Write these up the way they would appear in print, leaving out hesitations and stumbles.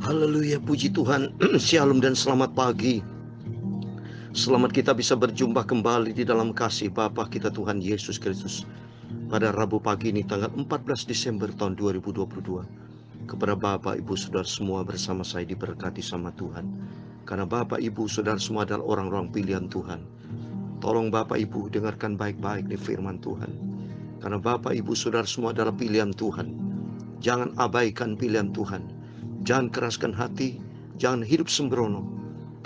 Haleluya, puji Tuhan. Shalom dan selamat pagi. Selamat kita bisa berjumpa kembali di dalam kasih Bapa kita Tuhan Yesus Kristus pada Rabu pagi ini tanggal 14 Desember tahun 2022. Kepada Bapak, Ibu, Saudara semua bersama saya diberkati sama Tuhan. Karena Bapak, Ibu, Saudara semua adalah orang-orang pilihan Tuhan. Tolong Bapak, Ibu dengarkan baik-baik di firman Tuhan. Karena Bapak, Ibu, Saudara semua adalah pilihan Tuhan. Jangan abaikan pilihan Tuhan. Jangan keraskan hati, jangan hidup sembrono,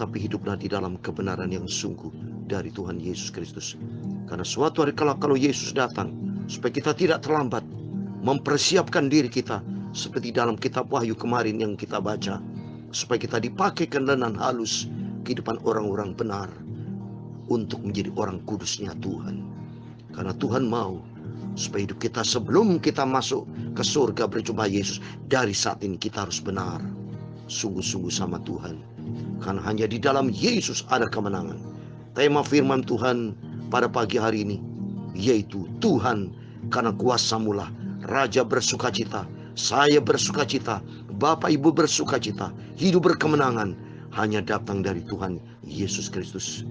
tapi hiduplah di dalam kebenaran yang sungguh dari Tuhan Yesus Kristus. Karena suatu hari kalau Yesus datang, supaya kita tidak terlambat, mempersiapkan diri kita, seperti dalam kitab Wahyu kemarin yang kita baca, supaya kita dipakaikan lenan halus kehidupan orang-orang benar, untuk menjadi orang kudusnya Tuhan. Karena Tuhan mau supaya hidup kita sebelum kita masuk ke surga berjumpa Yesus, dari saat ini kita harus benar, sungguh-sungguh sama Tuhan. Karena hanya di dalam Yesus ada kemenangan. Tema firman Tuhan pada pagi hari ini yaitu Tuhan karena kuasa-Mu lah Raja bersukacita, saya bersukacita, Bapak Ibu bersukacita, hidup berkemenangan hanya datang dari Tuhan Yesus Kristus.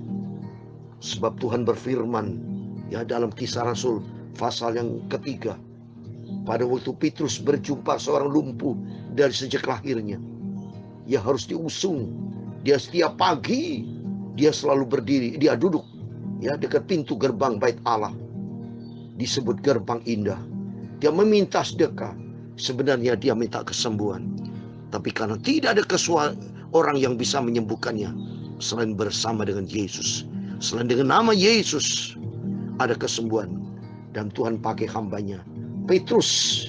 Sebab Tuhan berfirman ya dalam Kisah Rasul pasal yang ketiga, pada waktu Petrus berjumpa seorang lumpuh dari sejak lahirnya, ia harus diusung. Dia setiap pagi dia selalu berdiri, dia duduk ya dekat pintu gerbang bait Allah, disebut gerbang indah. Dia meminta sedekah. Sebenarnya dia minta kesembuhan, tapi karena tidak ada orang yang bisa menyembuhkannya selain bersama dengan Yesus. Selain dengan nama Yesus ada kesembuhan. Dan Tuhan pakai hambanya Petrus,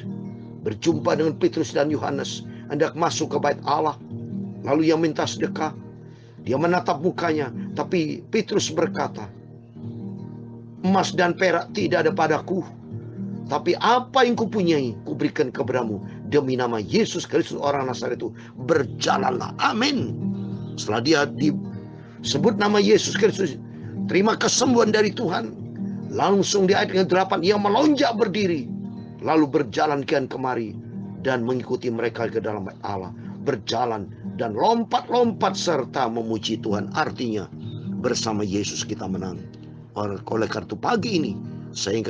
berjumpa dengan Petrus dan Yohanes, hendak masuk ke bait Allah. Lalu ia minta sedekah. Dia menatap mukanya, tapi Petrus berkata, emas dan perak tidak ada padaku, tapi apa yang kupunyai kuberikan kepadamu. Demi nama Yesus Kristus orang Nazaret itu, berjalanlah. Amin. Setelah dia disebut nama Yesus Kristus, terima kesembuhan dari Tuhan. Langsung di ayat ke-8 ia melonjak berdiri, lalu berjalan kian kemari dan mengikuti mereka ke dalam bait Allah. Berjalan dan lompat-lompat serta memuji Tuhan. Artinya bersama Yesus kita menang. Oleh karena pagi ini saya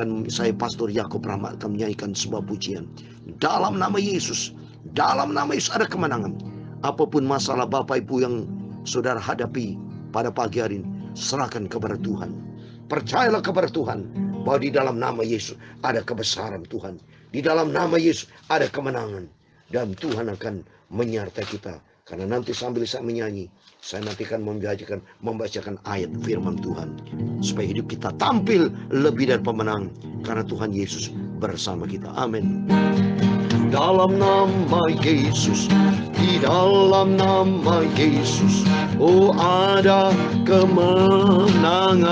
Pastor Yakub Rahmat akan menyanyikan sebuah pujian. Dalam nama Yesus, dalam nama Yesus ada kemenangan. Apapun masalah Bapak Ibu yang saudara hadapi pada pagi hari ini, serahkan kepada Tuhan. Percayalah kepada Tuhan bahwa di dalam nama Yesus ada kebesaran Tuhan. Di dalam nama Yesus ada kemenangan. Dan Tuhan akan menyertai kita. Karena nanti sambil saya menyanyi, saya nanti akan membacakan ayat firman Tuhan. Supaya hidup kita tampil lebih dari pemenang. Karena Tuhan Yesus bersama kita. Amin. Dalam nama Yesus, di dalam nama Yesus, oh ada kemenangan.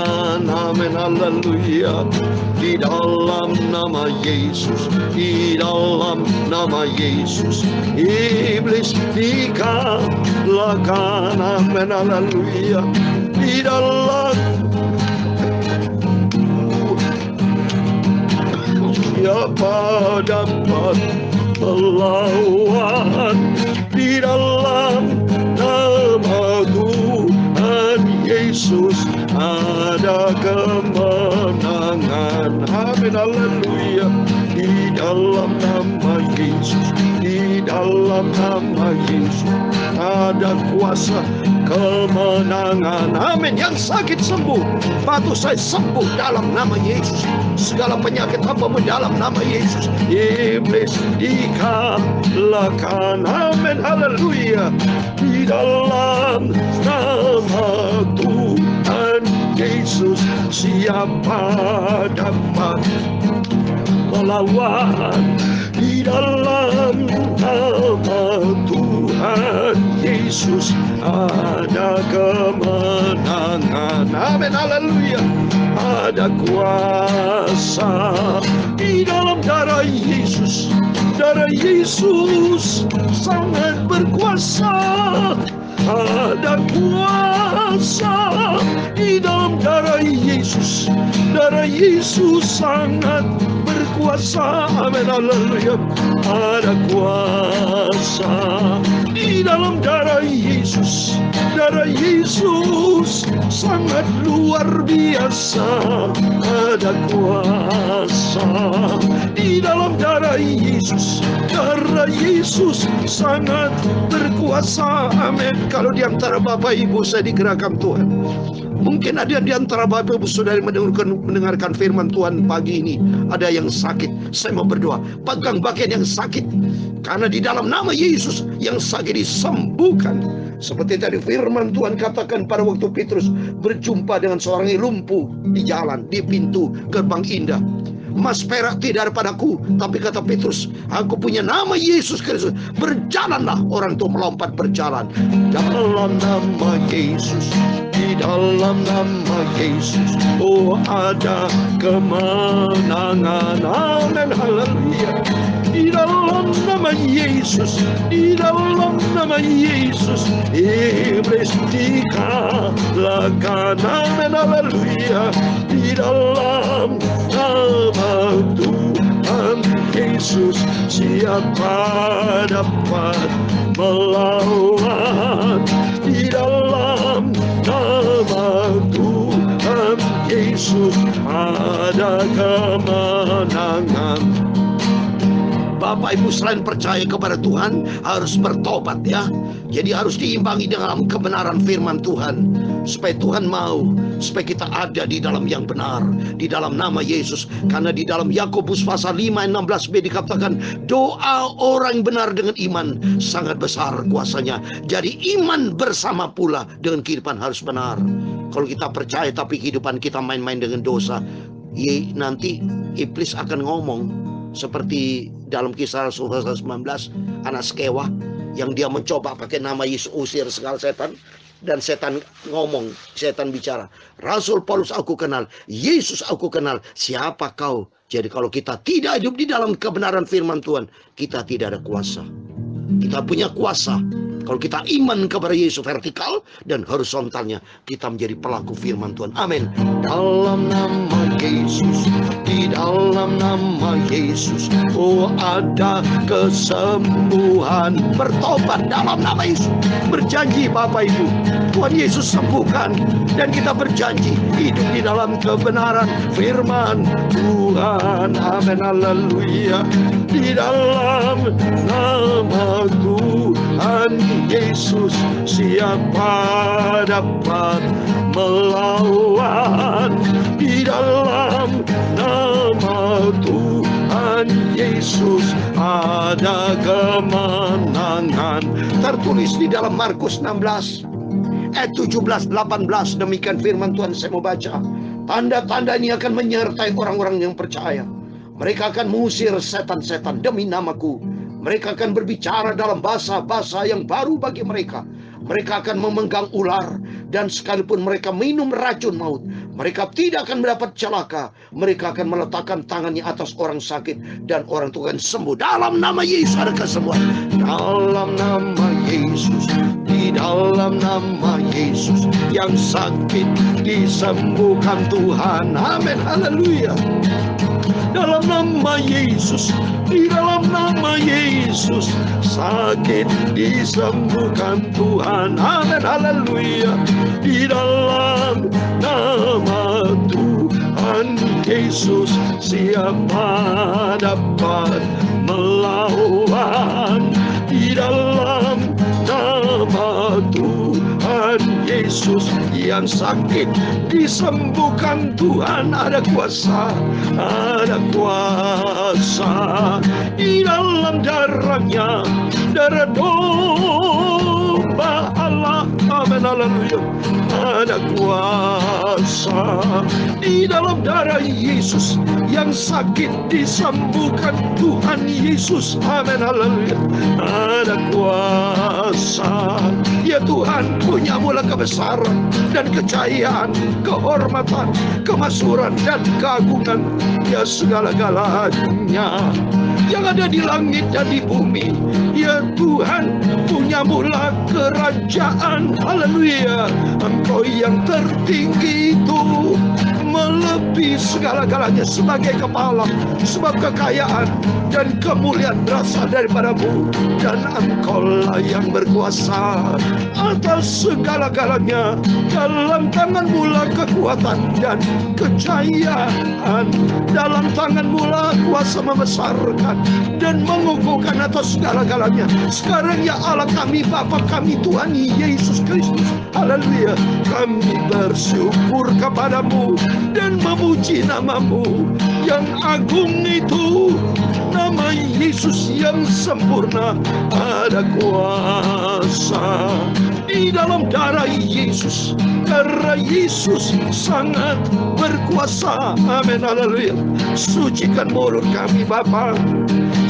Amin, haleluya. Di dalam nama Yesus, di dalam nama Yesus, iblis dikalahkan. Amin, haleluya. Di dalam siapa dapat melawan. Di dalam nama Tuhan Yesus ada kemenangan. Amin, haleluya. Di dalam nama Yesus, di dalam nama Yesus ada kuasa kemenangan. Amin. Yang sakit sembuh, batu saya sembuh dalam nama Yesus. Segala penyakit hamba dalam nama Yesus. Iblis dikalahkan. Amin, haleluya. Di dalam nama Tuhan Yesus siapa dapat melawan. Di dalam nama Tuhan Yesus ada kemenangan. Amin, haleluya. Ada kuasa di dalam darah Yesus. Darah Yesus sangat berkuasa. Ada kuasa di dalam darah Yesus. Darah Yesus sangat berkuasa. Amin, haleluya. Ada kuasa di di dalam darah Yesus. Darah Yesus sangat luar biasa, ada kuasa di dalam darah Yesus. Darah Yesus sangat berkuasa. Amin. Kalau di antara Bapak Ibu saya digerakkan Tuhan, mungkin ada di antara Bapak Ibu Saudara mendengarkan firman Tuhan pagi ini, ada yang sakit. Saya mau berdoa, pegang bagian yang sakit, karena di dalam nama Yesus yang sakit disembuhkan. Seperti tadi firman Tuhan katakan pada waktu Petrus berjumpa dengan seorang yang lumpuh di jalan, di pintu gerbang indah. Emas perak tidak ada padaku, tapi kata Petrus, aku punya nama Yesus Kristus. Berjalanlah. Orang itu melompat berjalan. Dalam nama Yesus, di dalam nama Yesus, oh ada kemenangan. Amin, haleluya. Di dalam nama Yesus, di dalam nama Yesus, iblis dikalahkan. Amin, haleluya. Di dalam nama Tuhan Yesus, siapa dapat melawan? Di dalam nama Tuhan Yesus ada kemenangan. Bapak Ibu selain percaya kepada Tuhan harus bertobat ya. Jadi harus diimbangi dengan kebenaran firman Tuhan, supaya Tuhan mau, supaya kita ada di dalam yang benar, di dalam nama Yesus. Karena di dalam Yakobus pasal 5 ayat 16b dikatakan, doa orang benar dengan iman sangat besar kuasanya. Jadi iman bersama pula dengan kehidupan harus benar. Kalau kita percaya tapi kehidupan kita main-main dengan dosa, nanti iblis akan ngomong seperti dalam Kisah Rasul 19, anak Skewa yang dia mencoba pakai nama Yesus usir segala setan, dan setan ngomong, setan bicara, Rasul Paulus aku kenal, Yesus aku kenal, siapa kau? Jadi kalau kita tidak hidup di dalam kebenaran firman Tuhan, kita tidak ada kuasa. Kita punya kuasa kalau kita iman kepada Yesus vertikal dan horizontalnya, kita menjadi pelaku firman Tuhan. Amin. Dalam nama Yesus, di dalam nama Yesus, oh ada kesembuhan. Bertobat dalam nama Yesus. Berjanji Bapak Ibu, Tuhan Yesus sembuhkan, dan kita berjanji hidup di dalam kebenaran firman Tuhan. Amin, haleluya. Di dalam nama Tuhan Yesus, siapa dapat melawan? Di dalam nama Tuhan Yesus ada kemenangan. Tertulis di dalam Markus 16 ayat 17-18, demikian firman Tuhan. Saya mau baca. Tanda-tanda ini akan menyertai orang-orang yang percaya. Mereka akan mengusir setan-setan demi namaku. Mereka akan berbicara dalam bahasa-bahasa yang baru bagi mereka. Mereka akan memegang ular, dan sekalipun mereka minum racun maut, mereka tidak akan mendapat celaka. Mereka akan meletakkan tangannya atas orang sakit, dan orang itu akan sembuh. Dalam nama Yesus ada kesembuhan. Dalam nama Yesus, di dalam nama Yesus, yang sakit disembuhkan Tuhan. Amin, haleluya. Dalam nama Yesus, di dalam nama Yesus, sakit disembuhkan Tuhan. Amin, haleluya. Di dalam nama Tuhan Yesus, siapa dapat melawan? Di dalam nama Tuhan Yesus, yang sakit disembuhkan Tuhan. Ada kuasa, ada kuasa di dalam darahnya, darah domba Allah. Amin, haleluya. Ada kuasa di dalam darah Yesus, yang sakit disembuhkan Tuhan Yesus. Amin, haleluya. Ada kuasa. Ya Tuhan, punya mula kebesaran dan kejayaan, kehormatan, kemasyhuran dan keagungan, ya segala-galanya yang ada di langit dan di bumi. Ya Tuhan, punya mula kerajaan. Haleluya. Engkau yang tertinggi itu lebih segala-galanya sebagai kepala. Sebab kekayaan dan kemuliaan berasal daripadamu, dan Engkaulah yang berkuasa atas segala-galanya. Dalam tanganmu lah kekuatan dan kejayaan. Dalam tanganmu lah kuasa membesarkan dan mengukuhkan atas segala-galanya. Sekarang ya Allah kami, Bapa kami, Tuhan Yesus Kristus, haleluya, kami bersyukur kepadamu dan memuji namamu yang agung itu. Nama Yesus yang sempurna, ada kuasa di dalam darah Yesus. Darah Yesus sangat berkuasa. Amin, haleluya. Sucikan mulut kami Bapa.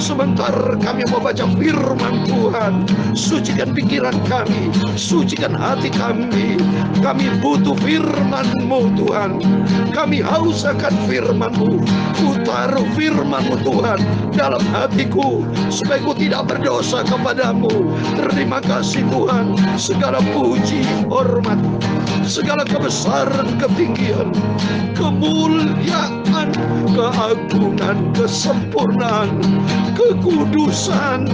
Sebentar kami mau baca firman Tuhan. Sucikan pikiran kami, sucikan hati kami. Kami butuh firman-Mu Tuhan. Kami haus akan firman-Mu. Ku taruh firman-Mu Tuhan dalam hatiku, supaya ku tidak berdosa kepadamu. Terima kasih Tuhan. Segala puji, hormat, segala kebesaran, ketinggian, kemuliaan, keagungan, kesempurnaan, kekudusan,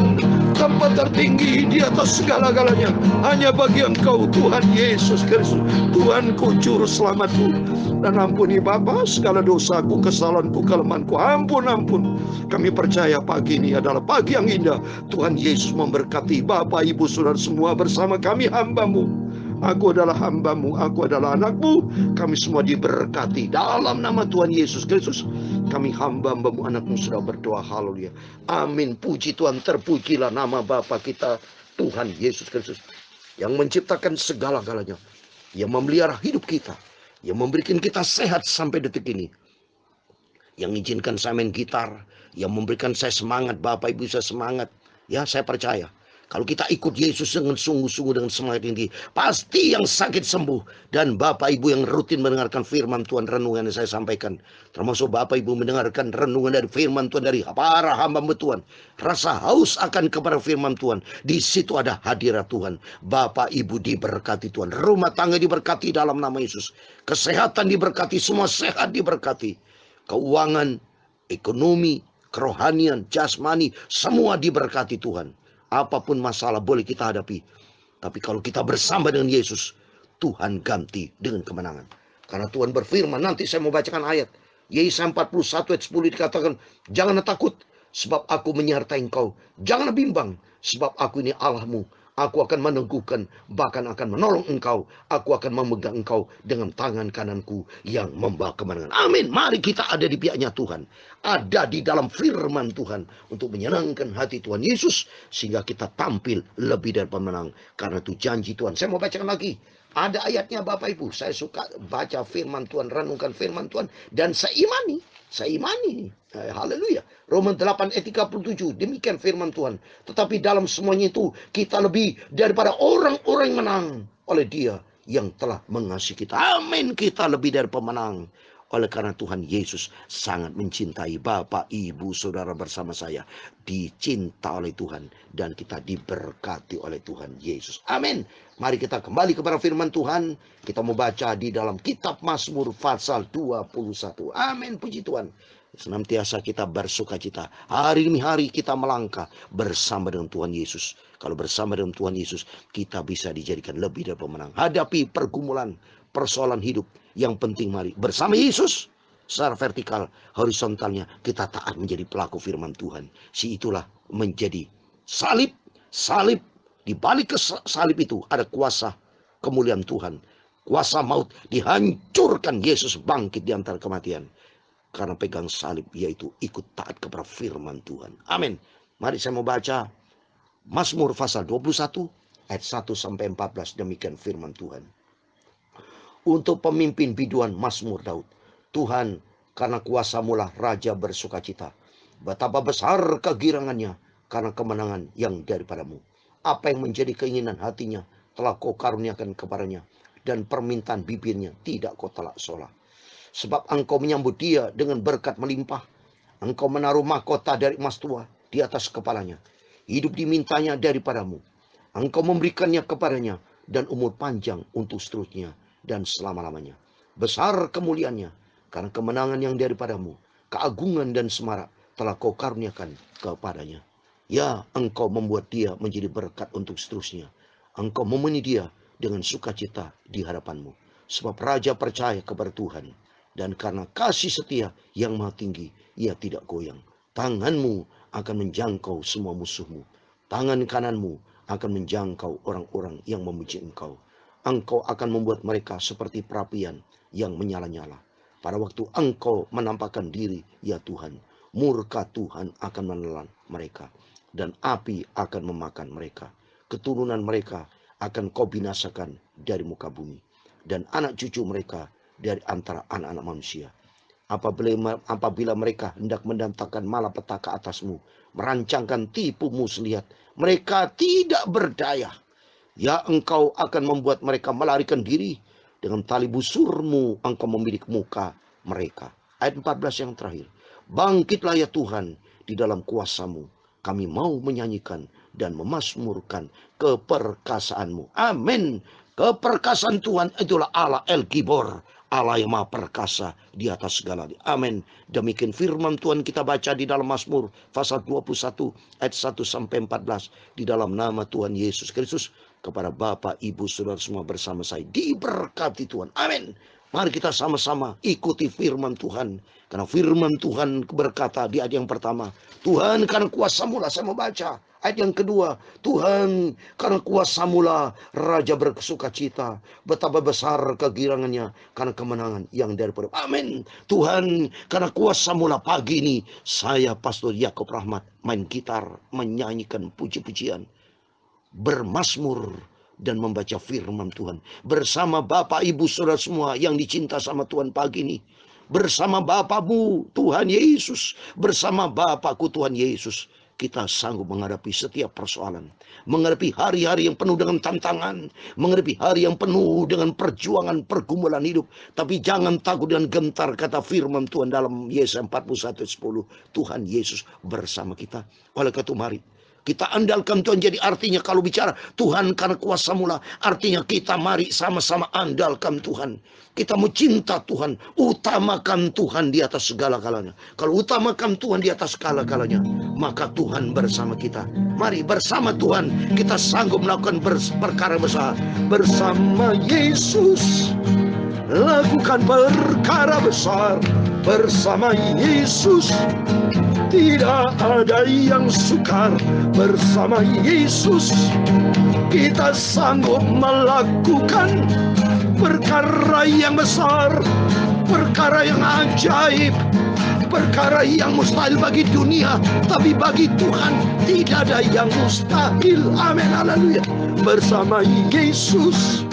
tempat tertinggi di atas segala-galanya hanya bagi Engkau Tuhan Yesus Kristus, Tuhanku, juru selamatku. Dan ampuni Bapa segala dosaku, kesalahanku, kelemahanku. Ampun. Kami percaya pagi ini adalah pagi yang indah. Tuhan Yesus memberkati Bapak, Ibu, Saudara semua bersama kami hamba-Mu. Aku adalah hamba-Mu, aku adalah anak-Mu. Kami semua diberkati dalam nama Tuhan Yesus Kristus. Kami hamba-Mu, anak-Mu sudah berdoa, haleluya. Amin. Puji Tuhan, terpujilah nama Bapa kita Tuhan Yesus Kristus, yang menciptakan segala-galanya, yang memelihara hidup kita, yang memberikan kita sehat sampai detik ini, yang mengizinkan saya main gitar, yang memberikan saya semangat. Bapak Ibu saya semangat. Ya, saya percaya kalau kita ikut Yesus dengan sungguh-sungguh, dengan semangat tinggi, pasti yang sakit sembuh. Dan Bapak Ibu yang rutin mendengarkan firman Tuhan, renungan yang saya sampaikan, termasuk Bapak Ibu mendengarkan renungan dari firman Tuhan dari para hamba Tuhan, rasa haus akan kepada firman Tuhan, di situ ada hadirat Tuhan. Bapak Ibu diberkati Tuhan, rumah tangga diberkati dalam nama Yesus, kesehatan diberkati, semua sehat diberkati, keuangan, ekonomi, kerohanian, jasmani, semua diberkati Tuhan. Apapun masalah boleh kita hadapi, tapi kalau kita bersama dengan Yesus, Tuhan ganti dengan kemenangan. Karena Tuhan berfirman, nanti saya mau bacakan ayat Yesaya 41 ayat 10, dikatakan, janganlah takut, sebab aku menyertai engkau. Janganlah bimbang, sebab aku ini Allahmu. Aku akan meneguhkan, bahkan akan menolong engkau. Aku akan memegang engkau dengan tangan kananku yang membawa kemenangan. Amin. Mari kita ada di pihaknya Tuhan, ada di dalam firman Tuhan, untuk menyenangkan hati Tuhan Yesus, sehingga kita tampil lebih dari pemenang. Karena itu janji Tuhan. Saya mau bacakan lagi. Ada ayatnya Bapak Ibu. Saya suka baca firman Tuhan, renungkan firman Tuhan, dan saya imani. Haleluya. Roma 8 ayat 37. Demikian firman Tuhan. Tetapi dalam semuanya itu, kita lebih daripada orang-orang yang menang oleh Dia yang telah mengasihi kita. Amin. Kita lebih dari pemenang. Oleh karena Tuhan Yesus sangat mencintai Bapak, Ibu, Saudara bersama saya. Dicinta oleh Tuhan. Dan kita diberkati oleh Tuhan Yesus. Amin. Mari kita kembali kepada firman Tuhan. Kita mau baca di dalam kitab Mazmur pasal 21. Amin. Puji Tuhan. Senantiasa kita bersuka cita. Hari demi hari kita melangkah bersama dengan Tuhan Yesus. Kalau bersama dengan Tuhan Yesus, kita bisa dijadikan lebih dari pemenang. Hadapi pergumulan, persoalan hidup. Yang penting mari bersama Yesus, secara vertikal, horizontalnya kita taat menjadi pelaku firman Tuhan. Si itulah menjadi salib. Salib, di balik salib itu ada kuasa kemuliaan Tuhan. Kuasa maut dihancurkan, Yesus bangkit di antara kematian. Karena pegang salib, yaitu ikut taat kepada firman Tuhan. Amin. Mari saya mau baca Mazmur pasal 21 ayat 1 sampai 14. Demikian firman Tuhan. Untuk pemimpin biduan Mazmur Daud. Tuhan, karena kuasa-Mu lah raja bersukacita. Betapa besar kegirangannya karena kemenangan yang daripada-Mu. Apa yang menjadi keinginan hatinya telah Kau karuniakan kepadanya, dan permintaan bibirnya tidak Kau tolak solah. Sebab Engkau menyambut dia dengan berkat melimpah. Engkau menaruh mahkota dari emas tua di atas kepalanya. Hidup dimintanya daripada-Mu. Engkau memberikannya kepadanya, dan umur panjang untuk seterusnya dan selama-lamanya. Besar kemuliaannya Karena kemenangan yang daripadamu, keagungan dan semarak telah kau karuniakan kepadanya. Ya, engkau membuat dia menjadi berkat untuk seterusnya. Engkau memenuhi dia dengan sukacita di hadapanmu. Sebab raja percaya kepada Tuhan. Dan karena kasih setia yang maha tinggi, ia tidak goyang. Tanganmu akan menjangkau semua musuhmu. Tangan kananmu akan menjangkau orang-orang yang memuji engkau. Engkau akan membuat mereka seperti perapian yang menyala-nyala. Pada waktu engkau menampakkan diri, ya Tuhan, murka Tuhan akan menelan mereka. Dan api akan memakan mereka. Keturunan mereka akan kau binasakan dari muka bumi. Dan anak cucu mereka dari antara anak-anak manusia. Apabila mereka hendak mendatangkan malapetaka atasmu, merancangkan tipu muslihat, mereka tidak berdaya. Ya, engkau akan membuat mereka melarikan diri. Dengan tali busurmu engkau membidik muka mereka. Ayat 14 yang terakhir. Bangkitlah ya Tuhan, di dalam kuasamu kami mau menyanyikan dan memasmurkan keperkasaanmu. Amin. Keperkasaan Tuhan itulah Allah El-Gibor, Allah yang maha perkasa di atas segala. Amin. Demikian firman Tuhan kita baca di dalam Mazmur pasal 21 ayat 1 sampai 14. Di dalam nama Tuhan Yesus Kristus. Kepada Bapak, Ibu, Saudara semua bersama saya diberkati Tuhan. Amin. Mari kita sama-sama ikuti firman Tuhan. Karena firman Tuhan berkata di ayat yang pertama, Tuhan karena kuasa-Mu lah, saya mau baca. Ayat yang kedua, Tuhan karena kuasa-Mu lah Raja berkesukacita. Betapa besar kegirangannya karena kemenangan yang daripada. Amin. Tuhan karena kuasa-Mu lah pagi ini saya Pastor Yakob Rahmat main gitar, menyanyikan puji-pujian, bermazmur dan membaca firman Tuhan bersama Bapak Ibu Saudara semua yang dicinta sama Tuhan pagi ini. Bersama Bapakmu Tuhan Yesus, bersama Bapakku Tuhan Yesus, kita sanggup menghadapi setiap persoalan, menghadapi hari-hari yang penuh dengan tantangan, menghadapi hari yang penuh dengan perjuangan, pergumulan hidup. Tapi jangan takut dan gentar, kata firman Tuhan dalam Yesaya 41:10. Tuhan Yesus bersama kita. Oleh karena itu mari kita andalkan Tuhan. Jadi artinya kalau bicara Tuhan karena kuasa-Mu lah, artinya kita mari sama-sama andalkan Tuhan. Kita mau cinta Tuhan, utamakan Tuhan di atas segala-galanya. Kalau utamakan Tuhan di atas segala-galanya, maka Tuhan bersama kita. Mari bersama Tuhan kita sanggup melakukan perkara besar. Bersama Yesus lakukan perkara besar. Bersama Yesus tidak ada yang sukar. Bersama Yesus kita sanggup melakukan perkara yang besar, perkara yang ajaib, perkara yang mustahil bagi dunia, tapi bagi Tuhan tidak ada yang mustahil. Amin, haleluya. Bersama Yesus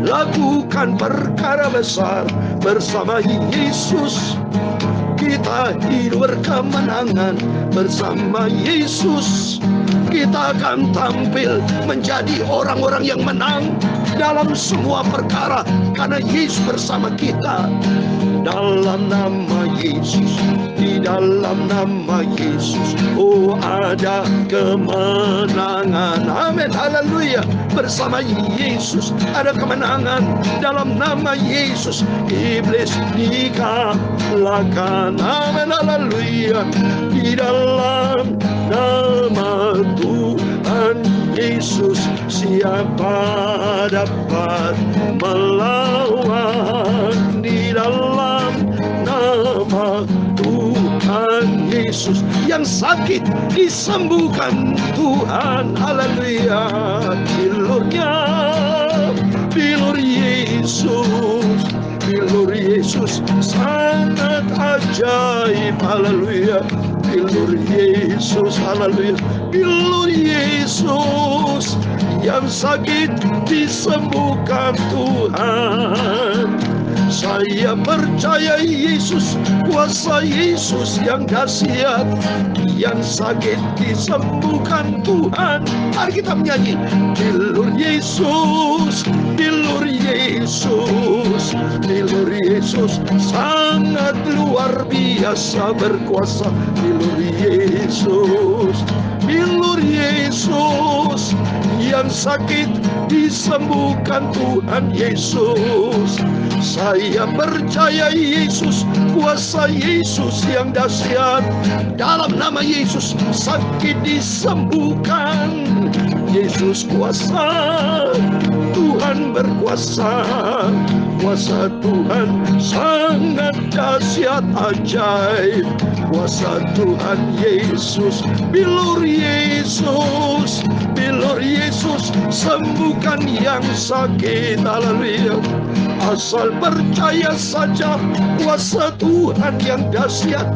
lakukan perkara besar. Bersama Yesus kita hidup berkemenangan. Bersama Yesus kita akan tampil menjadi orang-orang yang menang dalam semua perkara, karena Yesus bersama kita. Dalam nama Yesus, di dalam nama Yesus, oh ada kemenangan. Amin, haleluya. Bersama Yesus ada kemenangan. Dalam nama Yesus iblis dikalahkan. Amin, haleluya. Di dalam nama Tuhan Yesus siapa dapat melawan? Di dalam nama Tuhan Yesus yang sakit disembuhkan Tuhan. Haleluya. Bilur Yesus, bilur Yesus sangat ajaib. Haleluya. Bilur Yesus, haleluya. Bilur Yesus yang sakit disembuhkan Tuhan. Saya percaya Yesus, kuasa Yesus yang dahsyat, yang sakit disembuhkan Tuhan. Mari kita menyanyi. Bilur Yesus, bilur Yesus, bilur Yesus sangat luar biasa berkuasa. Bilur Yesus, bilur Yesus yang sakit disembuhkan Tuhan Yesus. Saya percaya Yesus, kuasa Yesus yang dahsyat. Dalam nama Yesus sakit disembuhkan. Yesus kuasa, Tuhan berkuasa. Kuasa Tuhan sangat dahsyat ajaib. Kuasa Tuhan Yesus, bilur Yesus, bilur Yesus, sembuhkan yang sakit. Haleluya. Asal percaya saja, kuasa Tuhan yang dahsyat.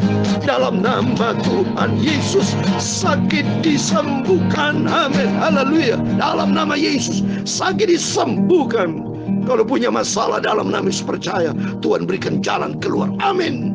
Dalam nama Tuhan Yesus sakit disembuhkan. Amin. Haleluya. Dalam nama Yesus sakit disembuhkan. Kalau punya masalah dalam nama Yesus, percaya Tuhan berikan jalan keluar. Amin.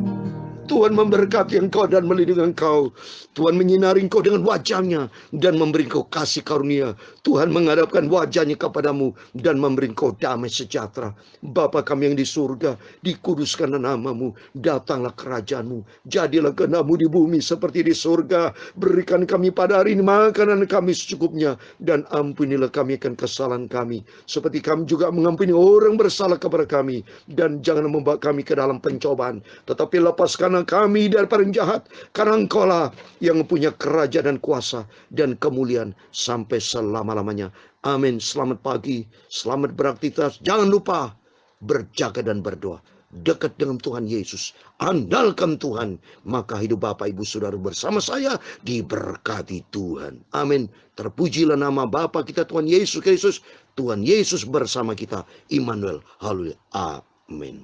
Tuhan memberkati engkau dan melindungi engkau. Tuhan menyinari engkau dengan wajahnya dan memberi engkau kasih karunia. Tuhan menghadapkan wajahnya kepadamu dan memberi engkau damai sejahtera. Bapa kami yang di surga, dikuduskanlah namamu. Datanglah kerajaanmu. Jadilah kehendakmu di bumi seperti di surga. Berikan kami pada hari ini makanan kami secukupnya. Dan ampunilah kami akan kesalahan kami, seperti kami juga mengampuni orang bersalah kepada kami. Dan jangan membawa kami ke dalam pencobaan, tetapi lepaskan kami daripada yang jahat, karena engkaulah yang punya kerajaan dan kuasa dan kemuliaan sampai selama-lamanya. Amin. Selamat pagi, selamat beraktivitas. Jangan lupa berjaga dan berdoa. Dekat dengan Tuhan Yesus, andalkan Tuhan, maka hidup Bapak Ibu Saudara bersama saya diberkati Tuhan. Amin. Terpujilah nama Bapa kita Tuhan Yesus Kristus. Tuhan Yesus bersama kita, Immanuel. Haleluya. Amin.